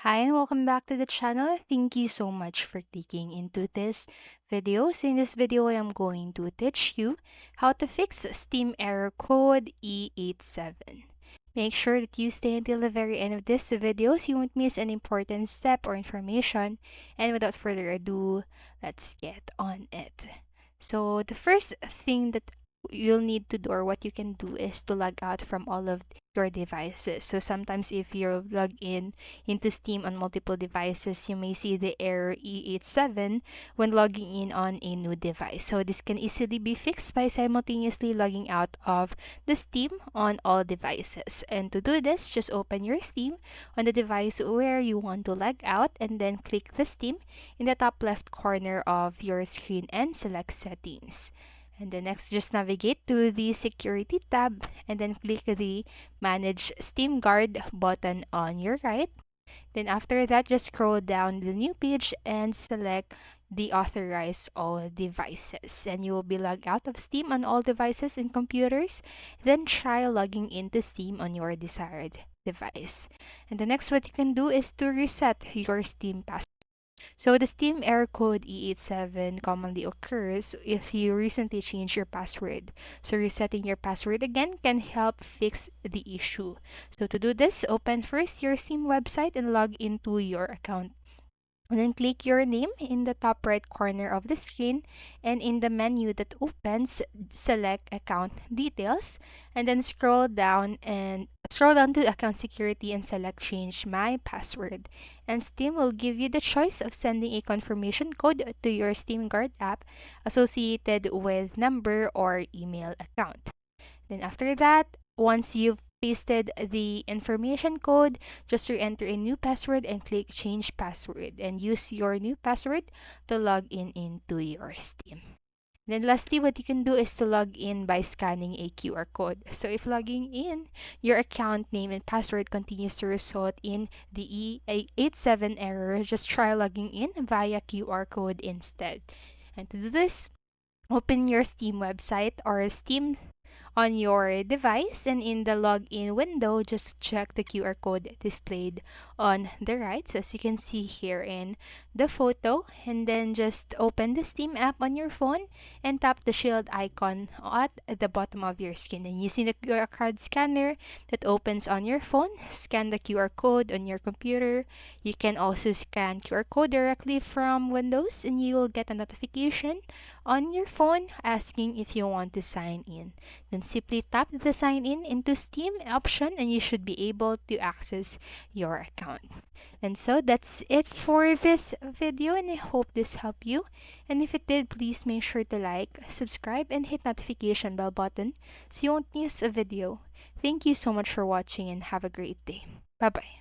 Hi and welcome back to the channel. Thank you so much for clicking into this video. So in this video, I am going to teach you how to fix Steam error code E87. Make sure that you stay until the very end of this video so you won't miss an important step or information. And without further ado, let's get on it. So the first thing that you'll need to do or what you can do is to log out from all of your devices. So sometimes if you're logged in into Steam on multiple devices, you may see the error E87 when logging in on a new device. So this can easily be fixed by simultaneously logging out of the Steam on all devices. And to do this, just open your Steam on the device where you want to log out and then click the Steam in the top left corner of your screen and select settings. And then next, just navigate to the security tab and then click the manage Steam Guard button on your right. Then after that, just scroll down the new page and select the authorize all devices. And you will be logged out of Steam on all devices and computers. Then try logging into Steam on your desired device. And the next what you can do is to reset your Steam password. So the Steam error code E87 commonly occurs if you recently changed your password. So resetting your password again can help fix the issue. So to do this, open first your Steam website and log into your account. And then click your name in the top right corner of the screen, and in the menu that opens, select account details and then scroll down to account security and select change my password. And Steam will give you the choice of sending a confirmation code to your Steam Guard app associated with number or email account. Then after that, once you've pasted the information code, just re-enter a new password and click change password and use your new password to log in into your Steam. Then lastly, what you can do is to log in by scanning a QR code. So if logging in, your account name and password continues to result in the E87 error, just try logging in via QR code instead. And to do this, open your Steam website or Steam on your device, and in the login window, just check the QR code displayed on the right. So as you can see here in the photo, and then just open the Steam app on your phone and tap the shield icon at the bottom of your screen. And using the QR code scanner that opens on your phone, scan the QR code on your computer. You can also scan QR code directly from Windows, and you will get a notification on your phone asking if you want to sign in. Then simply tap the sign in into Steam option and you should be able to access your account. And so that's it for this video, and I hope this helped you. And if it did, please make sure to like, subscribe, and hit notification bell button so you won't miss a video. Thank you so much for watching and have a great day. Bye bye.